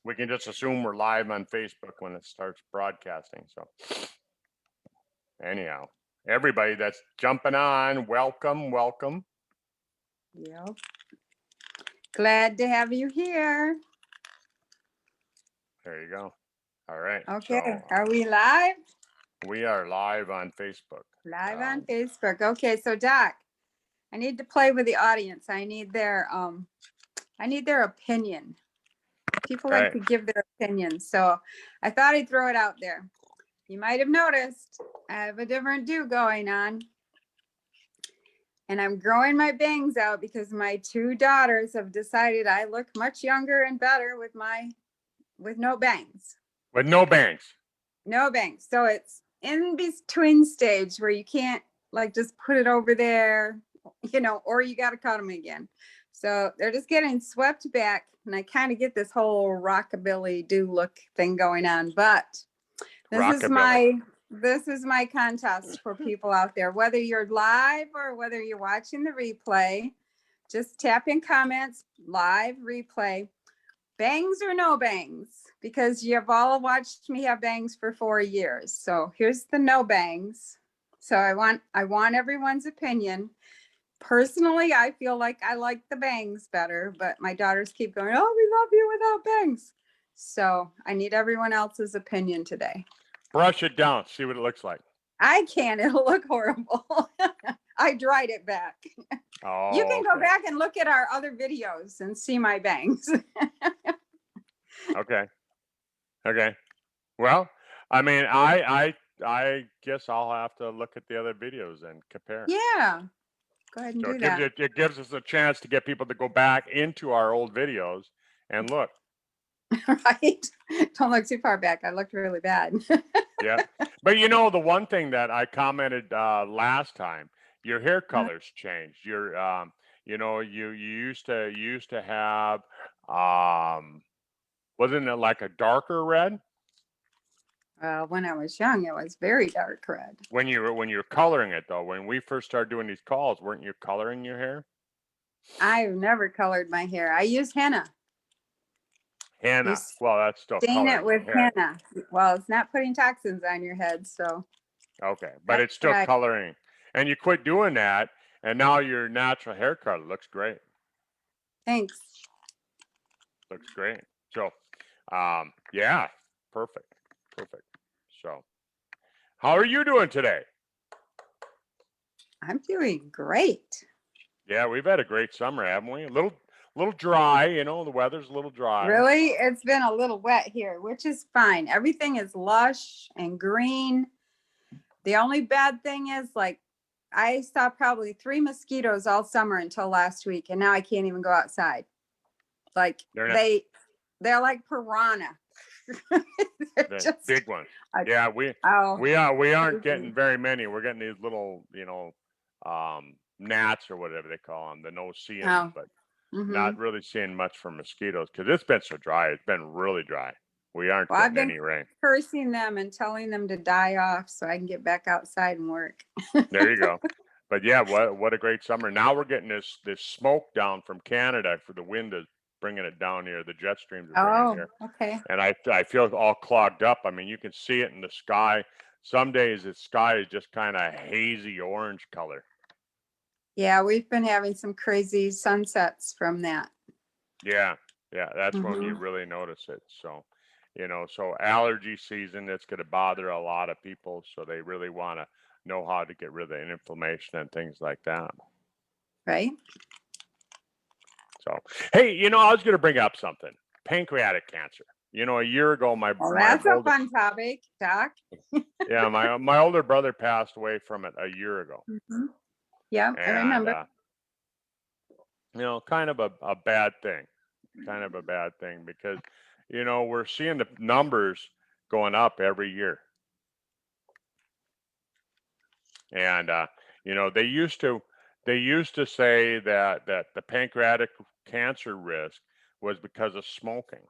we can just assume we're live on Facebook when it starts broadcasting. So anyhow, everybody that's jumping on, welcome. Yep. Glad to have you here. There you go. All right. Okay. So, are we live? We are live on Facebook. Live on Facebook. Okay. So Doc, I need to play with the audience. I need their opinion. People like to give their opinion. So I thought I'd throw it out there. You might have noticed I have a different do going on. And I'm growing my bangs out because my 2 daughters have decided I look much younger and better with no bangs. With no bangs. No bangs. So it's in between stage where you can't like just put it over there, or you got to cut them again. So they're just getting swept back. And I kind of get this whole rockabilly do look thing going on. But this is my contest for people out there, whether you're live or whether you're watching the replay. Just tap in comments, live, replay, bangs or no bangs, because you've all watched me have bangs for 4 years. So here's the no bangs. So I want everyone's opinion. Personally, I feel like I like the bangs better, but my daughters keep going, oh, we love you without bangs. So I need everyone else's opinion today. Brush it down, see what it looks like. I can't, it'll look horrible. I dried it back. Oh, you can go back and look at our other videos and see my bangs. Okay. Well, I mean, I guess I'll have to look at the other videos and compare. Yeah. Go ahead and do that. It gives us a chance to get people to go back into our old videos and look. Right. Don't look too far back. I looked really bad. Yeah. But the one thing that I commented last time, your hair colors changed. Your you used to have wasn't it like a darker red? When I was young, it was very dark red. When you're coloring it though, when we first started doing these calls, weren't you coloring your hair? I've never colored my hair. I use henna. Henna. Well, that's still stain it with hair. henna. Well, it's not putting toxins on your head, so. Okay, but it's still coloring. And you quit doing that, and now your natural hair color looks great. Thanks. Looks great. So, yeah, perfect. So, how are you doing today? I'm doing great. Yeah, we've had a great summer, haven't we? A little dry, the weather's a little dry. Really? It's been a little wet here, which is fine. Everything is lush and green. The only bad thing is, like, I saw probably 3 mosquitoes all summer until last week, and now I can't even go outside. Like, they're like piranha. They're just big ones. Yeah, we aren't getting very many. We're getting these little, gnats or whatever they call them, the no-see-ums, but not really seeing much for mosquitoes because it's been so dry. It's been really dry. We aren't getting any rain. Cursing them and telling them to die off so I can get back outside and work. There you go. But yeah, what a great summer. Now we're getting this smoke down from Canada for the wind is bringing it down here. The jet streams are bringing it here. Okay. And I feel it all clogged up. I mean, you can see it in the sky. Some days the sky is just kind of hazy orange color. Yeah, we've been having some crazy sunsets from that. Yeah, that's when you really notice it. So, so allergy season, it's going to bother a lot of people. So they really want to know how to get rid of inflammation and things like that. Right. So, hey, I was going to bring up something. Pancreatic cancer. A year ago, that's a fun topic, Doc. Yeah, my older brother passed away from it a year ago. Yeah, I remember. Kind of a bad thing. Kind of a bad thing because, we're seeing the numbers going up every year. And, they used to say that the pancreatic cancer risk was because of smoking.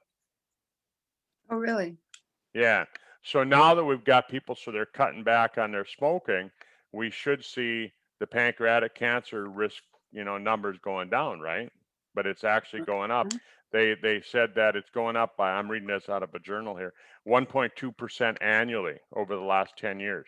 Oh, really? Yeah. So now that we've got people, so they're cutting back on their smoking, we should see the pancreatic cancer risk, numbers going down, right? But it's actually going up. They said that it's going up by, I'm reading this out of a journal here, 1.2% annually over the last 10 years,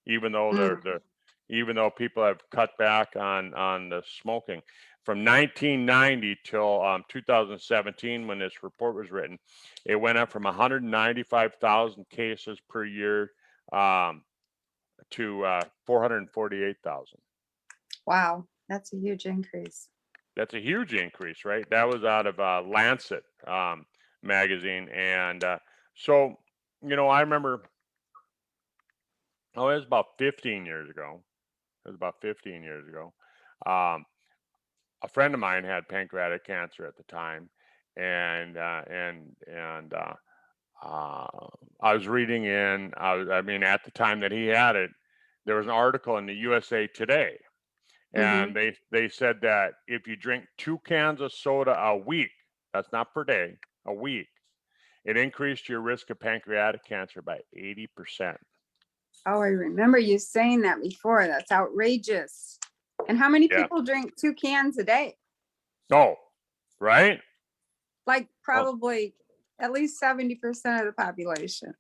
even though Mm. even though people have cut back on the smoking. From 1990 till 2017, when this report was written, it went up from 195,000 cases per year um, to 448,000. Wow, that's a huge increase. That's a huge increase, right? That was out of Lancet magazine, and so I remember. Oh, it was about 15 years ago. It was about 15 years ago. Um, a friend of mine had pancreatic cancer at the time, and I was reading in. I mean, at the time that he had it, there was an article in the USA Today, Mm-hmm. and they said that if you drink 2 cans of soda a week, that's not per day, a week, it increased your risk of pancreatic cancer by 80%. Oh, I remember you saying that before. That's outrageous. And how many Yeah. people drink 2 cans a day? Oh, right. Like Well, probably at least 70% of the population.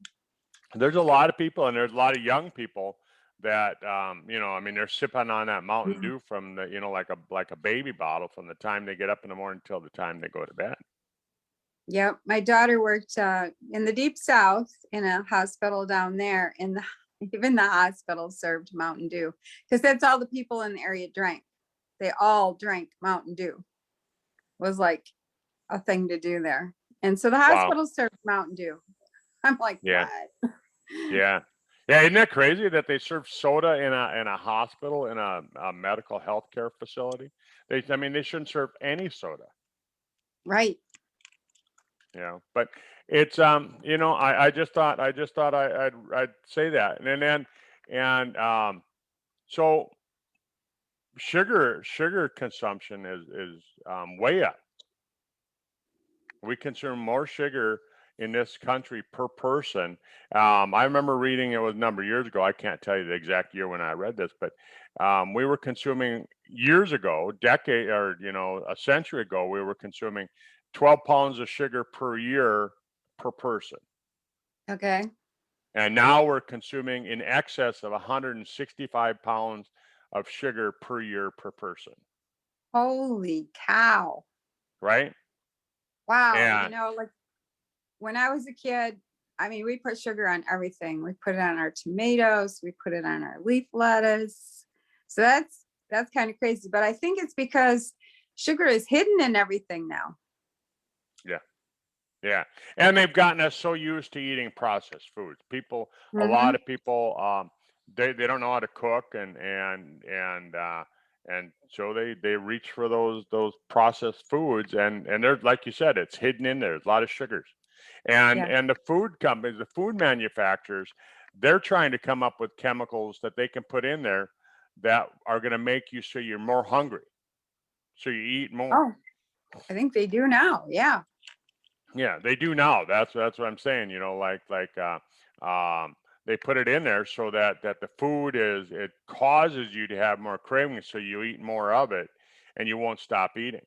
there's a lot of people, and there's a lot of young people that I mean, they're sipping on that Mountain Mhm. Dew from the, like a baby bottle from the time they get up in the morning till the time they go to bed. Yep. My daughter worked in the deep south in a hospital down there, and even the hospital served Mountain Dew because that's all the people in the area drank. They all drank Mountain Dew. Was like a thing to do there. And so the Wow. hospital served Mountain Dew. I'm like, Yeah. what? Yeah. Yeah. Isn't that crazy that they serve soda in a hospital, in a medical health care facility? I mean, they shouldn't serve any soda. Right. But it's I just thought I'd say that, and so sugar consumption is way up. We consume more sugar in this country per person. I remember reading, it was a number of years ago. I can't tell you the exact year when I read this, but we were consuming years ago, decade, or a century ago, we were consuming 12 pounds of sugar per year per person. Okay. And now we're consuming in excess of 165 pounds of sugar per year per person, Holy cow. right? Wow. And Like when I was a kid, I mean, we put sugar on everything. We put it on our tomatoes, we put it on our leaf lettuce. So that's kind of crazy. But I think it's because sugar is hidden in everything now. yeah, yeah. And they've gotten us so used to eating processed foods. A lot Mm-hmm. of people, they don't know how to cook, and so they reach for those processed foods, and they're, like you said, it's hidden in there. There's a lot of sugars. And Yeah. and the food companies, the food manufacturers, they're trying to come up with chemicals that they can put in there that are going to make you so you're more hungry, so you eat more. Oh, I think they do now. Yeah. Yeah, they do now. That's what I'm saying. They put it in there so that the food it causes you to have more cravings, so you eat more of it, and you won't stop eating.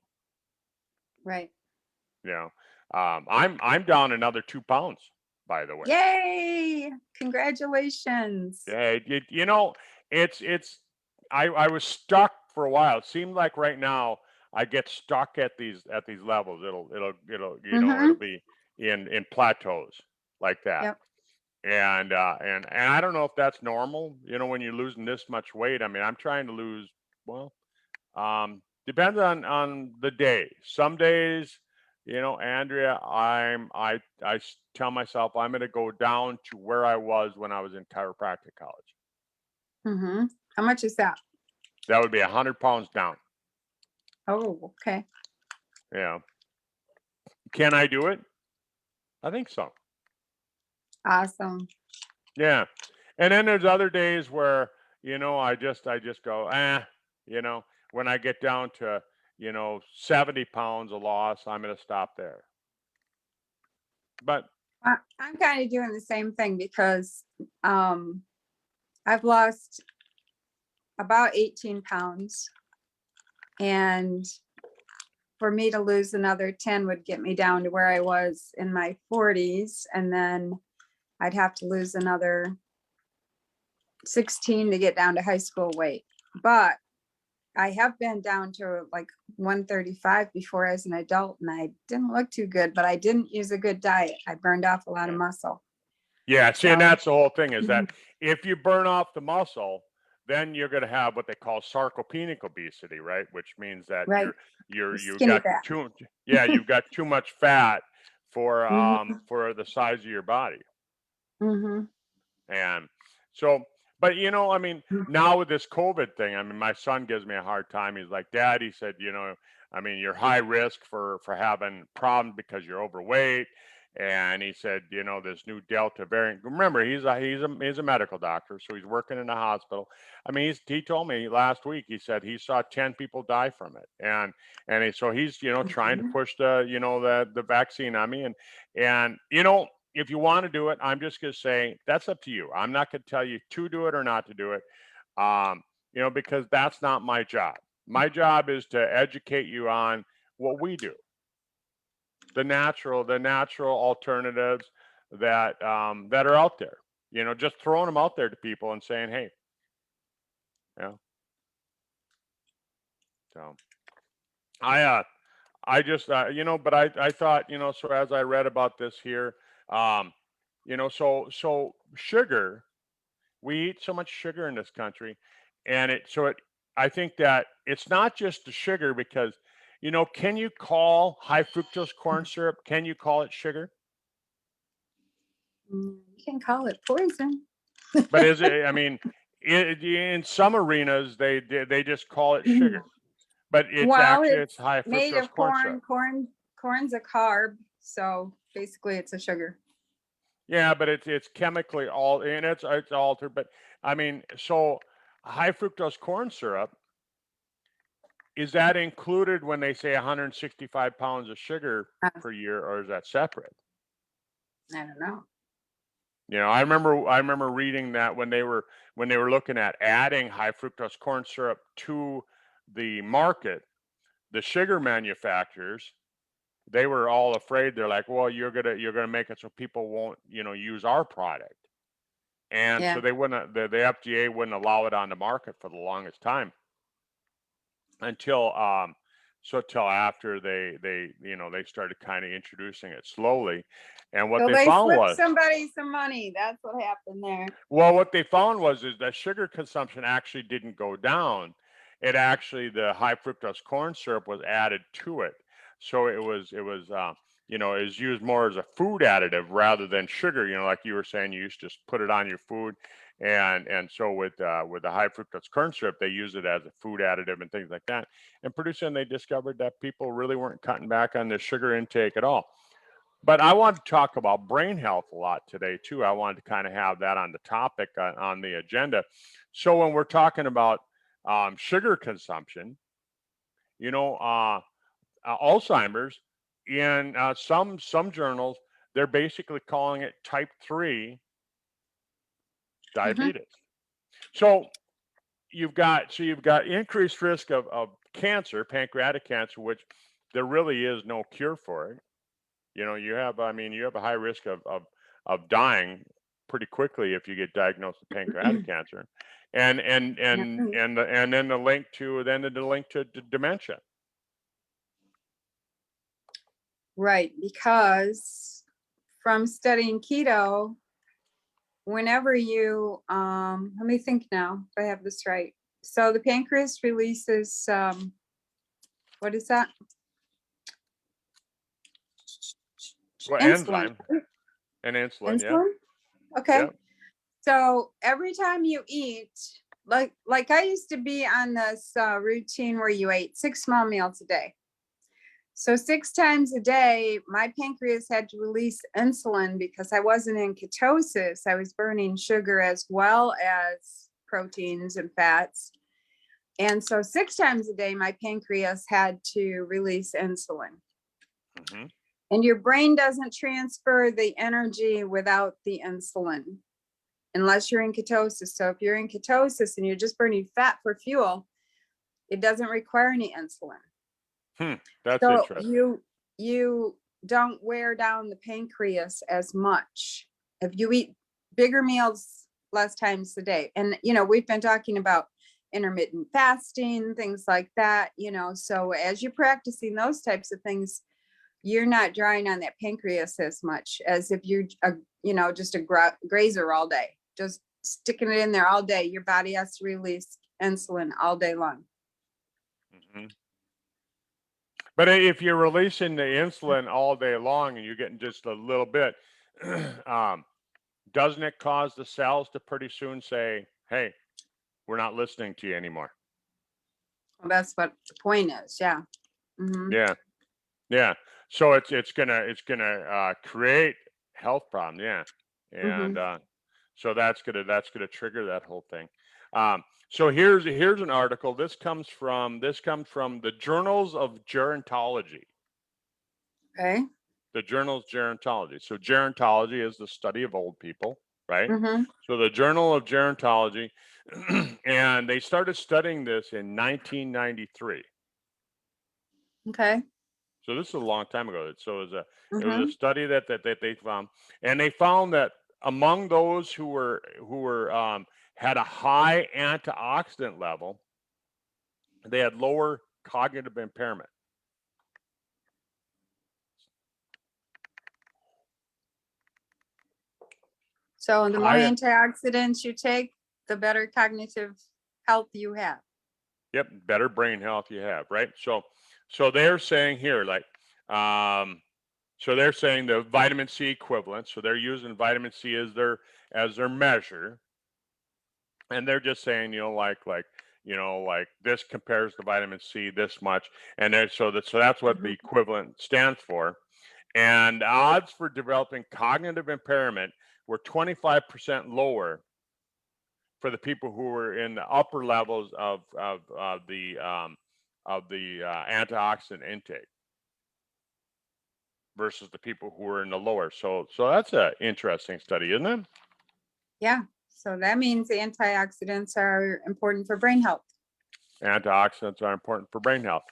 Right. You know, I'm down another 2 pounds, by the way. Yay. Congratulations. Yeah, it's I was stuck for a while. It seemed like right now I get stuck at these levels. It'll Mm-hmm. be in plateaus like that. Yep. And I don't know if that's normal, when you're losing this much weight. I mean, I'm trying to lose, well, depends on the day. Some days, Andrea, tell myself I'm going to go down to where I was when I was in chiropractic college. Mm-hmm. How much is that? That would be 100 pounds down. Oh, okay. Yeah. Can I do it? I think so. Awesome. Yeah. And then there's other days where, I just go, when I get down to, 70 pounds of loss, I'm going to stop there. But I'm kind of doing the same thing because I've lost about 18 pounds and for me to lose another 10 would get me down to where I was in my 40s. And then I'd have to lose another 16 to get down to high school weight. But I have been down to like 135 before as an adult, and I didn't look too good, but I didn't use a good diet. I burned off a lot of muscle. Yeah, see, and So, that's the whole thing is that if you burn off the muscle, then you're going to have what they call sarcopenic obesity, right? Which means that right, you've skinny got fat. you've got too much fat Mhm, for the size of your body. mhm, And so, but I mean, mhm. now with this COVID thing, I mean, my son gives me a hard time. He's like, Dad, he said, I mean, you're high risk for having problems because you're overweight. And he said, this new Delta variant. Remember, he's a medical doctor, so he's working in a hospital. I mean, he told me last week. He said he saw 10 people die from it, so he's trying to push the vaccine on me, and if you want to do it, I'm just going to say that's up to you. I'm not going to tell you to do it or not to do it, because that's not my job. My job is to educate you on what we do, the natural alternatives that are out there. Just throwing them out there to people and saying, hey, you know. So I just but I thought so as I read about this here, um, so sugar. We eat so much sugar in this country, and I think that it's not just the sugar because can you call high fructose corn syrup, can you call it sugar? You can call it poison. But is it, I mean, in some arenas they just call it sugar, but Well, it's it's high made fructose of corn corn. syrup. Corn's a carb, so basically it's a sugar. Yeah, but it's chemically all, and it's altered. But I mean, so high fructose corn syrup, is that included when they say 165 pounds of sugar Uh, per year, or is that separate? I don't know. I remember reading that when they were looking at adding high fructose corn syrup to the market, the sugar manufacturers, they were all afraid. They're like, well, you're gonna make it so people won't use our product, and so Yeah. they wouldn't the FDA wouldn't allow it on the market for the longest time until till after they started kind of introducing it slowly, and what So they they found slipped was somebody some money. That's what happened there. is that sugar consumption actually didn't go down. It actually, the high fructose corn syrup was added to it, so it was used more as a food additive rather than sugar. Like you were saying, you used to just put it on your food, and so with the high fructose corn syrup, they use it as a food additive and things like that. And pretty soon they discovered that people really weren't cutting back on their sugar intake at all. But I want to talk about brain health a lot today too. I wanted to kind of have that on the topic on the agenda. So when we're talking about sugar consumption, you know, uh, Alzheimer's, in some journals, they're basically calling it type 3 Hmm. diabetes. So you've got increased risk of cancer, pancreatic cancer, which there really is no cure for it. You have a high risk of dying pretty quickly if you get diagnosed with pancreatic cancer, and then the link to dementia. Right, because from studying keto, whenever you let me think now if I have this right. So the pancreas releases what is that? Well, Insulin. enzyme and insulin, yeah, Insulin? Okay. yeah. So every time you eat, like I used to be on this routine where you ate 6 small meals a day. So 6 times a day, my pancreas had to release insulin because I wasn't in ketosis. I was burning sugar as well as proteins and fats. And so 6 times a day, my pancreas had to release insulin. Hmm. And your brain doesn't transfer the energy without the insulin unless you're in ketosis. So if you're in ketosis and you're just burning fat for fuel, it doesn't require any insulin. That's So interesting. you don't wear down the pancreas as much if you eat bigger meals less times a day. And we've been talking about intermittent fasting, things like that. So as you're practicing those types of things, you're not drawing on that pancreas as much as if you're just a grazer all day, just sticking it in there all day. Your body has to release insulin all day long. Hmm. But if you're releasing the insulin all day long and you're getting just a little bit, um, doesn't it cause the cells to pretty soon say, "Hey, we're not listening to you anymore"? Well, that's what the point is. Yeah. Hmm. Yeah, yeah. So it's gonna create health problems. Yeah, and Hmm. so that's gonna trigger that whole thing. So here's an article. This comes from the Journals of Gerontology. Okay. The Journal's Gerontology. So gerontology is the study of old people, right? Hmm. So the Journal of Gerontology, and they started studying this in 1993. Okay. So this is a long time ago. So it was a Hmm. study that they found, and they found that among those who had a high antioxidant level, they had lower cognitive impairment. So the more Higher, antioxidants you take, the better cognitive health you have. yep, better brain health you have, right? So they're saying here, like, um, so they're saying the vitamin C equivalent. So they're using vitamin C as their measure, and they're just saying, like this compares to vitamin C this much, and so that's what the Hmm. equivalent stands for. And odds for developing cognitive impairment were 25% lower for the people who were in the upper levels of the antioxidant intake versus the people who were in the lower. So that's an interesting study, isn't it? Yeah. So that means antioxidants are important for brain health. Antioxidants are important for brain health.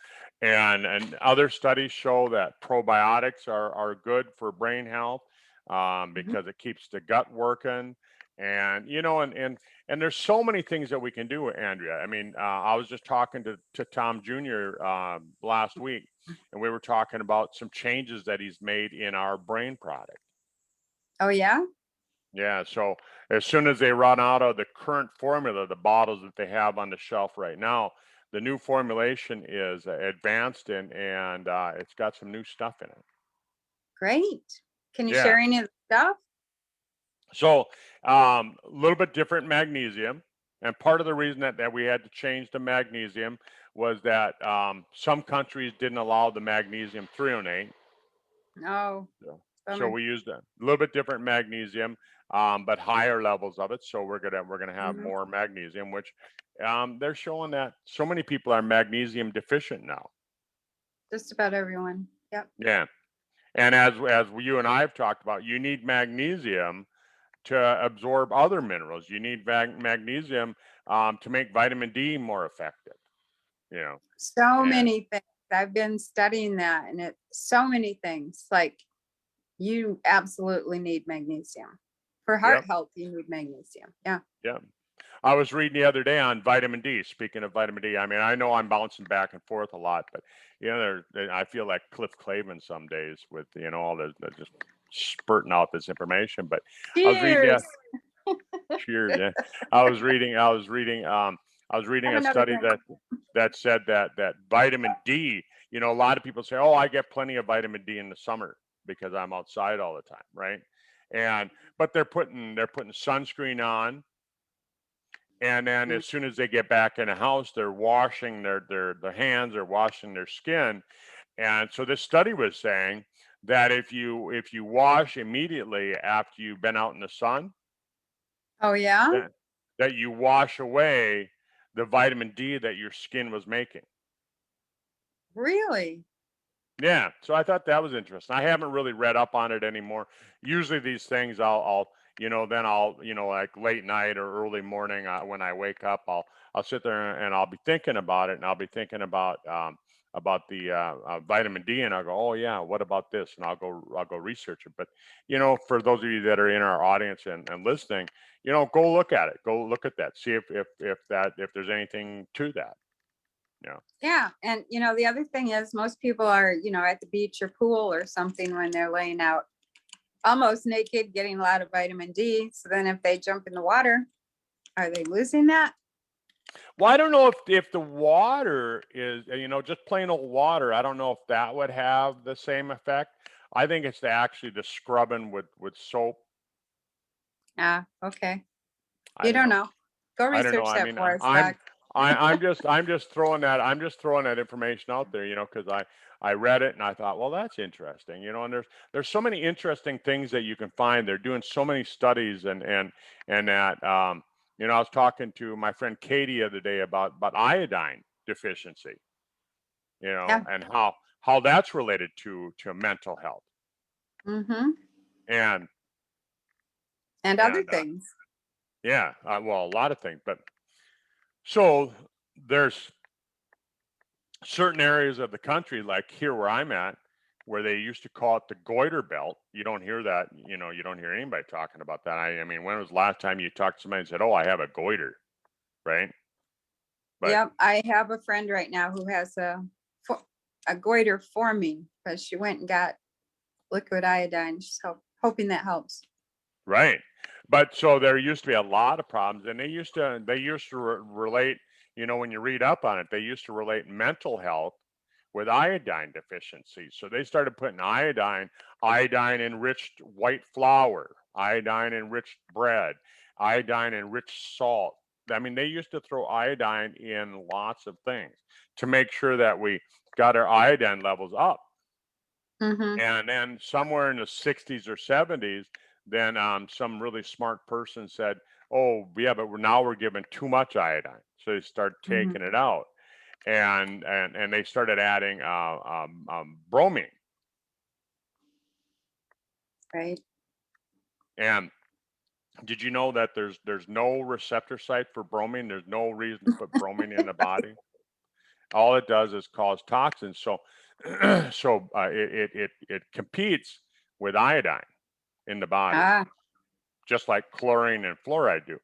And other studies show that probiotics are good for brain health, Mhm. because it keeps the gut working. And there's so many things that we can do, Andrea. I mean, I was just talking to Tom Jr. Last week, and we were talking about some changes that he's made in our brain product. Oh, yeah. Yeah, so as soon as they run out of the current formula, the bottles that they have on the shelf right now, the new formulation is advanced and it's got some new stuff in it. Great. Can you Yeah. share any of the stuff? So a little bit different magnesium. And part of the reason that we had to change the magnesium was that some countries didn't allow the magnesium threonate. Oh, So bummer. we used a little bit different magnesium, but higher levels of it. So we're gonna have Mhm. more magnesium, which they're showing that so many people are magnesium deficient now. Just about everyone. Yep. Yeah, and as you and I have talked about, you need magnesium to absorb other minerals. You need magnesium to make vitamin D more effective. You know, So and many things. I've been studying that, and it's so many things. Like, you absolutely need magnesium. For heart yep, health, you need magnesium. Yeah. yep. I was reading the other day on vitamin D. Speaking of vitamin D, I mean, I know I'm bouncing back and forth a lot, but I feel like Cliff Clavin some days with all the just spurting out this information. But I was reading, yeah, Cheers. cheers, yeah. I was reading Have a another study drink. that said that vitamin D. A lot of people say, "Oh, I get plenty of vitamin D in the summer because I'm outside all the time," right? And but they're putting sunscreen on, and then Mm. as soon as they get back in the house, they're washing their hands, they're washing their skin. And so this study was saying that if you wash immediately after you've been out in the sun, Oh, yeah. that that you wash away the vitamin D that your skin was making. Really? Yeah, so I thought that was interesting. I haven't really read up on it anymore. Usually these things then I'll, like late night or early morning, when I wake up, I'll sit there and I'll be thinking about it, and I'll be thinking about the vitamin D, and I'll go, oh yeah, what about this? And I'll go research it. But for those of you that are in our audience and listening, go look at it. Go look at that. See if there's anything to that. Yeah. Yeah. And, the other thing is most people are, at the beach or pool or something when they're laying out almost naked, getting a lot of vitamin D. So then if they jump in the water, are they losing that? Well, I don't know if the water is, just plain old water. I don't know if that would have the same effect. I think it's actually the scrubbing with soap. Ah, okay. I You don't don't know. know. Go I don't know. research I that mean, for us, Doug. I'm just throwing that information out there, because I read it and I thought, well, that's interesting, and there's so many interesting things that you can find. They're doing so many studies and that I was talking to my friend Katie the other day about iodine deficiency, Yeah. and how that's related to mental health Mm-hmm. and And other and things. yeah, well, a lot of things, but so there's certain areas of the country, like here where I'm at, where they used to call it the goiter belt. You don't hear that, you don't hear anybody talking about that. I mean, when was the last time you talked to somebody and said, oh, I have a goiter, right? But Yep. I have a friend right now who has a goiter forming because she went and got liquid iodine. She's hoping that helps. right. But so there used to be a lot of problems, and they used to relate, when you read up on it, they used to relate mental health with iodine deficiency. So they started putting iodine enriched white flour, iodine enriched bread, iodine enriched salt. I mean, they used to throw iodine in lots of things to make sure that we got our iodine levels up. Mm-hmm. And then somewhere in the 60s or 70s, then some really smart person said, oh, yeah, but now we're giving too much iodine. So they start Mm-hmm. taking it out. And they started adding bromine. Right. And did you know that there's no receptor site for bromine? There's no reason to put bromine in the body. All it does is cause toxins. So it competes with iodine in the body, Ah, just like chlorine and fluoride do,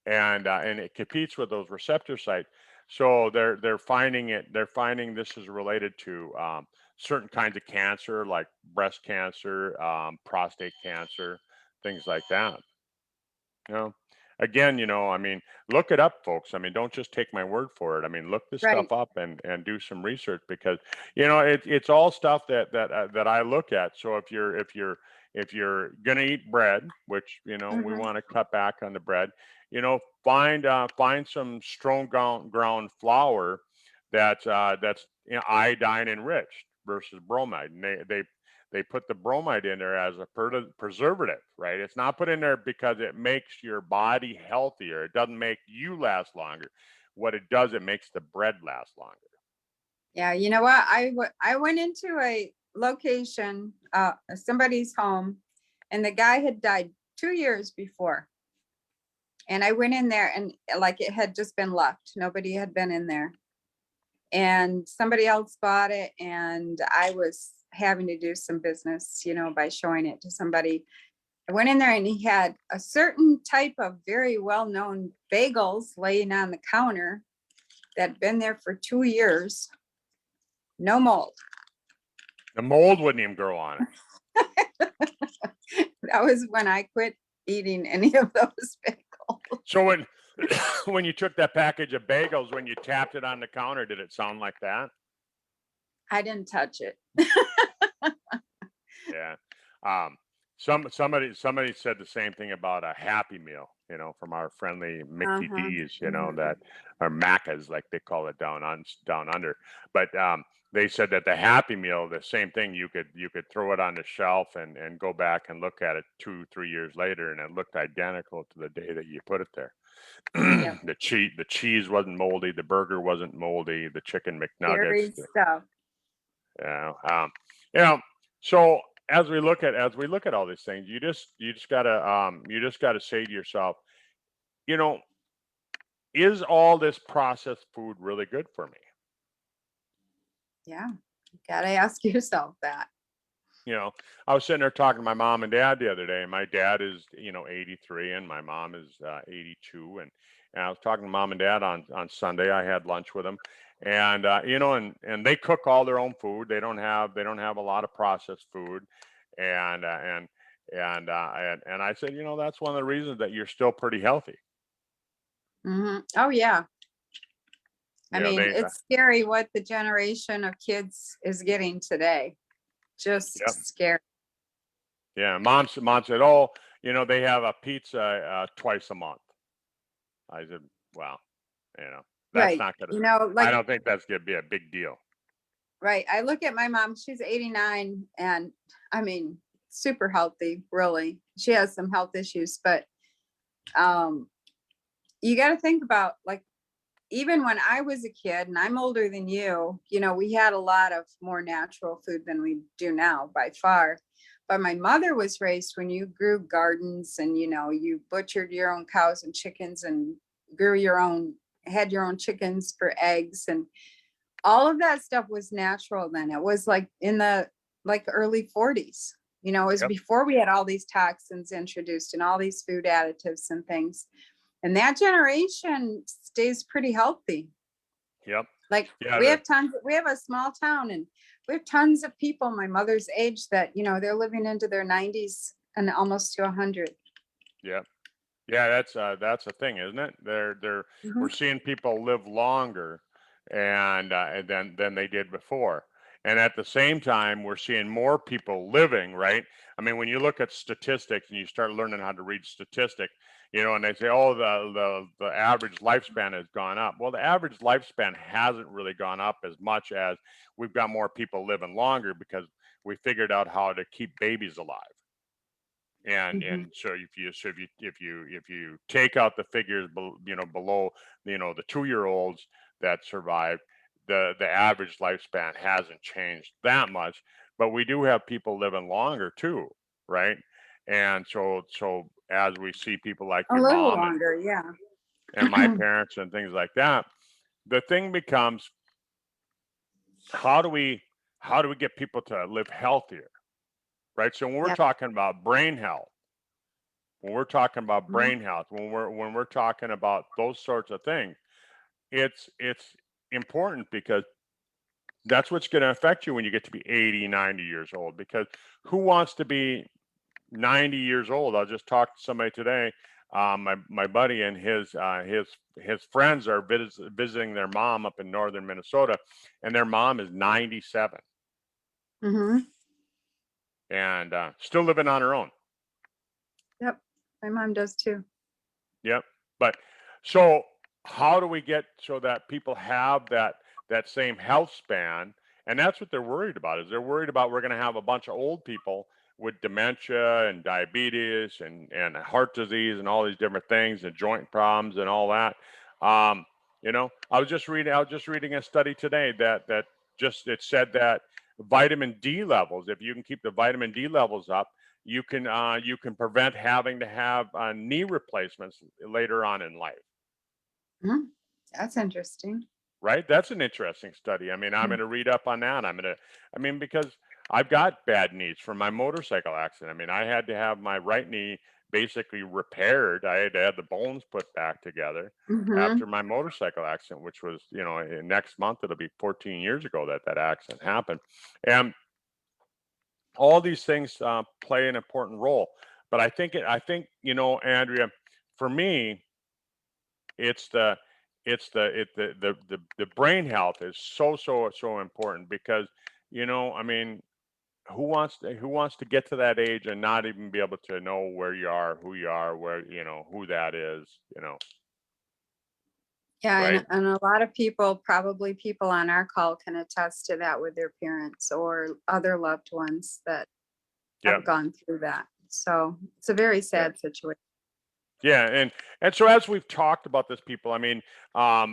and it competes with those receptor sites. So they're finding it. They're finding this is related to certain kinds of cancer, like breast cancer, prostate cancer, things like that. You know, again, I mean, look it up, folks. I mean, don't just take my word for it. I mean, look this right. stuff up and do some research, because it's all stuff that I look at. So if you're gonna eat bread, which we Mm-hmm. want to cut back on the bread, find some strong ground flour that's iodine enriched versus bromide, and they put the bromide in there as a preservative, right? It's not put in there because it makes your body healthier. It doesn't make you last longer. What it does, it makes the bread last longer. Yeah. You know what? I went into a location, somebody's home, and the guy had died 2 years before. And I went in there and like it had just been left. Nobody had been in there. And somebody else bought it, and I was having to do some business, by showing it to somebody. I went in there and he had a certain type of very well-known bagels laying on the counter that had been there for 2 years. No mold. The mold wouldn't even grow on it. That was when I quit eating any of those bagels. So when you took that package of bagels, when you tapped it on the counter, did it sound like that? I didn't touch it. Yeah. Um, somebody said the same thing about a Happy Meal, from our friendly Mickey Uh-huh. D's, Mhm. that are Maccas, like they call it down under. But they said that the Happy Meal, the same thing, you could throw it on the shelf and go back and look at it 2-3 years later, and it looked identical to the day that you put it there. Yep. The cheese wasn't moldy, the burger wasn't moldy, the chicken McNuggets, Scary stuff. yeah. You know, so as we look at all these things, you just gotta say to yourself, you know, is all this processed food really good for me? Yeah. You gotta ask yourself that. You know, I was sitting there talking to my mom and dad the other day, and my dad is, 83, and my mom is 82, and I was talking to mom and dad on Sunday. I had lunch with them, and and they cook all their own food. They don't have a lot of processed food, and and I said, that's one of the reasons that you're still pretty healthy. Oh, yeah. I You know, mean, they it's scary what the generation of kids is getting today. Just Yep. scary. Yeah, mom said, "Oh, they have a pizza twice a month." I said, "Well, that's Right. not gonna. I Like, don't think that's gonna be a big deal." right. I look at my mom, she's 89 and I mean, super healthy, really. She has some health issues, but um you got to think about like even when I was a kid and I'm older than we had a lot of more natural food than we do now by far. But my mother was raised when you grew gardens and you butchered your own cows and chickens and grew had your own chickens for eggs and all of that stuff was natural then. It was like in the early 40s. It was Yep. before we had all these toxins introduced and all these food additives and things. And that generation stays pretty healthy. Yep. Like Yeah. we have a small town and we have tons of people my mother's age that, they're living into their 90s and almost to 100. Yep. Yeah. That's a thing, isn't it? We're Mhm. seeing people live longer, and than they did before. And at the same time, we're seeing more people living, right? I mean, when you look at statistics and you start learning how to read statistics, and they say, oh, the average lifespan has gone up. Well, the average lifespan hasn't really gone up as much as we've got more people living longer because we figured out how to keep babies alive. And Mhm. so if you take out the figures below the 2-year olds that survived, the average lifespan hasn't changed that much, but we do have people living longer too, right? And so as we see people like A your little mom and longer, yeah. my parents and things like that, the thing becomes, how do we get people to live healthier, right? So when we're Yep. talking about brain health, when we're talking about Mhm. brain health, when we're talking about those sorts of things, it's important because that's what's going to affect you when you get to be 80, 90 years old. Because who wants to be 90 years old? I just talked to somebody today, my buddy, and his friends are visiting their mom up in northern Minnesota, and their mom is 97 Mhm. and still living on her own. Yep. My mom does too. Yep. But so how do we get so that people have that same health span? And that's what they're worried about. Is they're worried about we're going to have a bunch of old people with dementia and diabetes and heart disease and all these different things and joint problems and all that. Um, I was just reading a study today that just it said that vitamin D levels, if you can keep the vitamin D levels up, you can prevent having to have knee replacements later on in life. Mhm. That's interesting. Right? That's an interesting study. I mean, I'm going to read up on that. Because I've got bad knees from my motorcycle accident. I mean, I had to have my right knee basically repaired. I had to have the bones put back together Mhm. after my motorcycle accident, which was, next month it'll be 14 years ago that accident happened. And all these things play an important role. But I think Andrea, for me, it's the brain health is so important because I mean, who wants to get to that age and not even be able to know where you are, who you are, where who that is, Yeah, right? and a lot of people, probably people on our call can attest to that with their parents or other loved ones that Yeah, have gone through that. So it's a very yeah. sad situation. Yeah, and so as we've talked about this, people, I mean,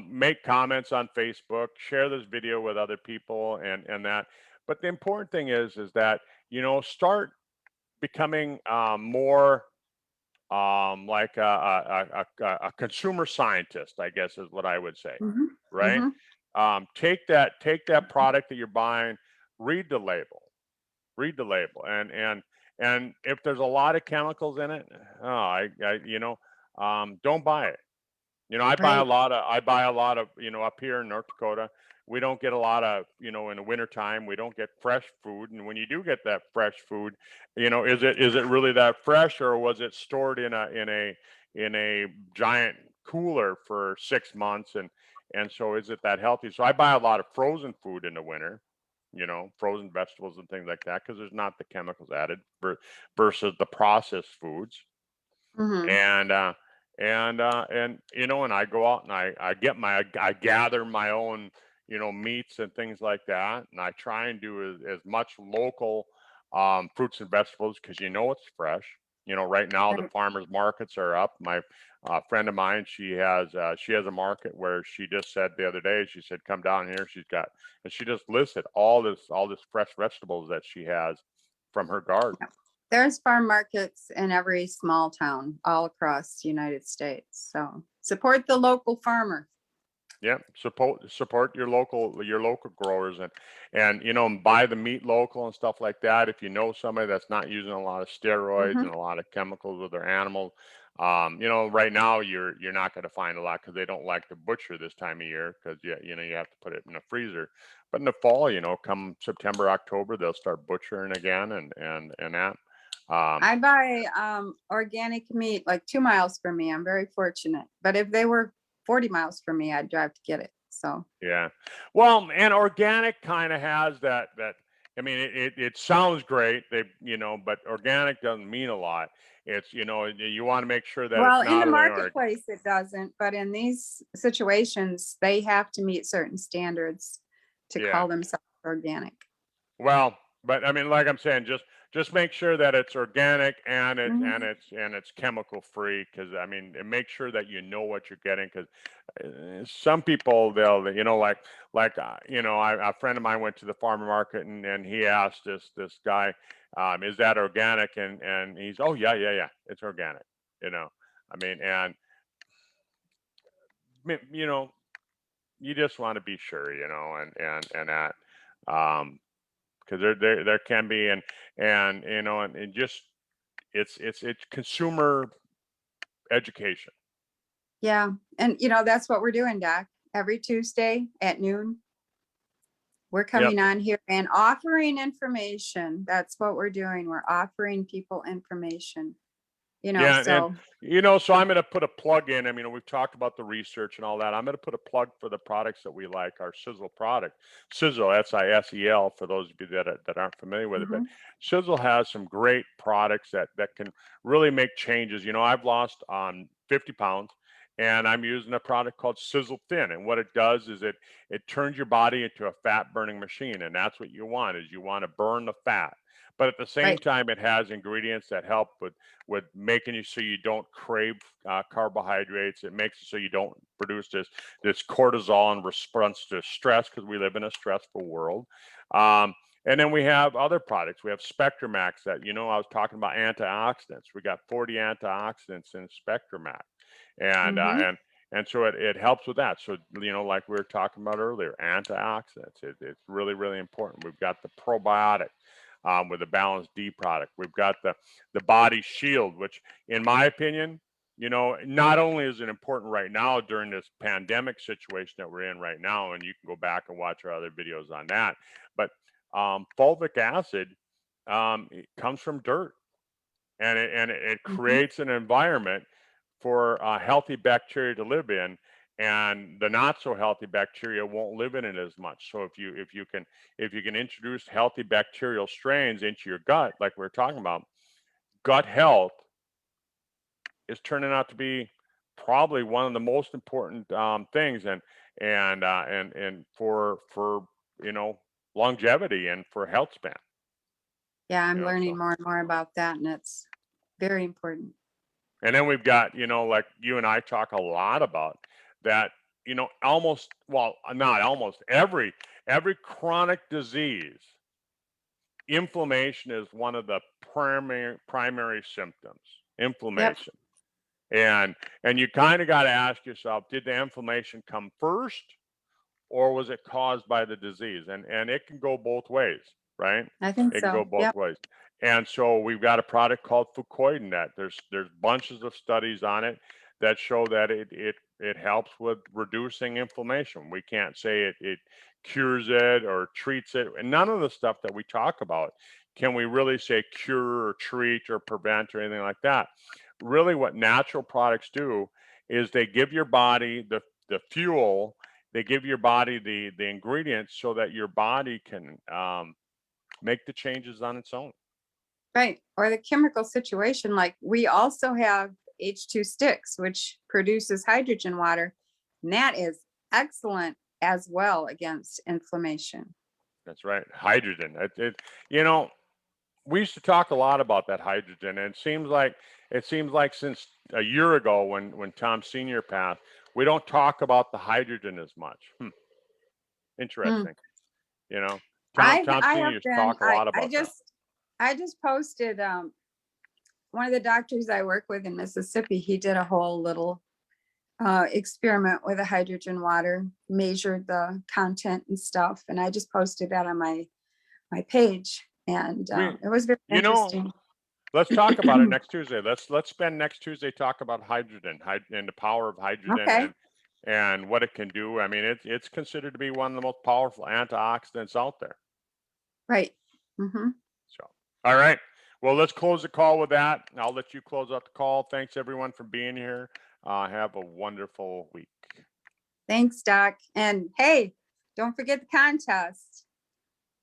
make comments on Facebook, share this video with other people, and that. But the important thing is that start becoming more like a consumer scientist, I guess is what I would say, Mhm. right? Mhm. Take that product that you're buying, read the label, and if there's a lot of chemicals in it, oh, don't buy it. Right. I buy a lot of, up here in North Dakota, we don't get a lot of, in the wintertime, we don't get fresh food. And when you do get that fresh food, is it really that fresh, or was it stored in a giant cooler for 6 months? And so is it that healthy? So I buy a lot of frozen food in the winter, frozen vegetables and things like that, because there's not the chemicals added versus the processed foods. Hmm. And I go out and I gather my own, meats and things like that, and I try and do as much local fruits and vegetables, because it's fresh. Right now the Right. farmers markets are up. My friend of mine, she has a market where she just said the other day, she said, come down here. And she just listed all this fresh vegetables that she has from her garden. There's farm markets in every small town all across the United States. So support the local farmer. Yeah, support your local growers, and buy the meat local and stuff like that. If you know somebody that's not using a lot of steroids Hmm. and a lot of chemicals with their animals, right now you're not going to find a lot, because they don't like to butcher this time of year, because you have to put it in a freezer. But in the fall, come September, October, they'll start butchering again, and that. Um, I buy organic meat like 2 miles from me. I'm very fortunate. But if they were 40 miles from me, I'd drive to get it. So Yeah. Well, and organic kind of has that. I mean, it sounds great. But organic doesn't mean a lot. It's, you want to make sure that it's well, in the not only organic. marketplace, it doesn't, but in these situations, they have to meet certain standards to Yeah. call themselves organic. Well, but I mean, like I'm saying, just make sure that it's organic, and it's and Mhm. it's and it's chemical free, because I mean, and make sure that you know what you're getting, because some people, they'll, a friend of mine went to the farmer market, and he asked this guy, is that organic? And he's, oh yeah, yeah, yeah, it's organic. You know, I mean, and you know, you just want to be sure, and that. Um, because there can be, and just it's consumer education. Yeah. And that's what we're doing, Doc. Every Tuesday at noon, we're Yep. coming on here and offering information. That's what we're doing. We're offering people information, Yeah, and so so I'm going to put a plug in. I mean, we've talked about the research and all that. I'm going to put a plug for the products that we like, our Sizzle product. Sizzle, Sisel, for those of you that aren't familiar with it. But mhm. Sizzle has some great products that can really make changes. I've lost 50 pounds, and I'm using a product called Sizzle Thin. And what it does is it turns your body into a fat burning machine, and that's what you want. Is you want to burn the fat. But at the same Right. time, it has ingredients that help with making you so you don't crave carbohydrates. It makes it so you don't produce this cortisol in response to stress, because we live in a stressful world. Um, and then we have other products. We have Spectramax that, I was talking about antioxidants. We got 40 antioxidants in Spectramax, and uh, Hmm. and and so it helps with that. So like we were talking about earlier, antioxidants. It's really, really important. We've got the probiotic with the Balance D product. We've got the Body Shield, which, in my opinion, not only is it important right now during this pandemic situation that we're in right now, and you can go back and watch our other videos on that, but fulvic acid, it comes from dirt, and it Hmm. creates an environment for healthy bacteria to live in, and the not so healthy bacteria won't live in it as much. So if you can introduce healthy bacterial strains into your gut, like we are talking about, gut health is turning out to be probably one of the most important things, and for longevity and for health span. Yeah, I'm learning So, more and more about that, and it's very important. and then we've got, like you and I talk a lot about that, almost, well, not almost every chronic disease, inflammation is one of the primary symptoms. Yep. Inflammation. And you kind of got to ask yourself, did the inflammation come first, or was it caused by the disease? And it can go both ways, right? I think It can go so. both Yep. ways. And so we've got a product called Fucoidan that there's bunches of studies on it that show that it helps with reducing inflammation. We can't say it cures it or treats it. And none of the stuff that we talk about can we really say cure or treat or prevent or anything like that. Really what natural products do is they give your body the fuel, they give your body the ingredients so that your body can make the changes on its own. Right. Or the chemical situation, like we also have H2 sticks, which produces hydrogen water. And that is excellent as well against inflammation. That's right. Hydrogen. You know, we used to talk a lot about that hydrogen, and it seems like since a year ago when Tom Senior passed, we don't talk about the hydrogen as much. Hmm. Interesting. You know, Tom I have Senior's been, talk a lot I about that. just posted, one of the doctors I work with in Mississippi, he did a whole little experiment with a hydrogen water, measured the content and stuff. And I just posted that on my page. And We, it was very you know, interesting. let's talk about it next Tuesday. Let's spend next Tuesday talk about hydrogen, and the power of hydrogen Okay. and what it can do. I mean, it's considered to be one of the most powerful antioxidants out there. Right. Hmm. So, all right. Well, let's close the call with that. I'll let you close out the call. Thanks everyone for being here. Have a wonderful week. Thanks, Doc. And hey, don't forget the contest.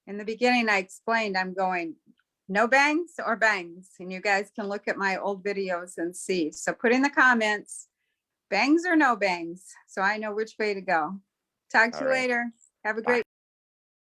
In the beginning, I explained I'm going no bangs or bangs. And you guys can look at my old videos and see. So put in the comments, bangs or no bangs. So I know which way to go. Talk to All you right. later. Have a Bye. great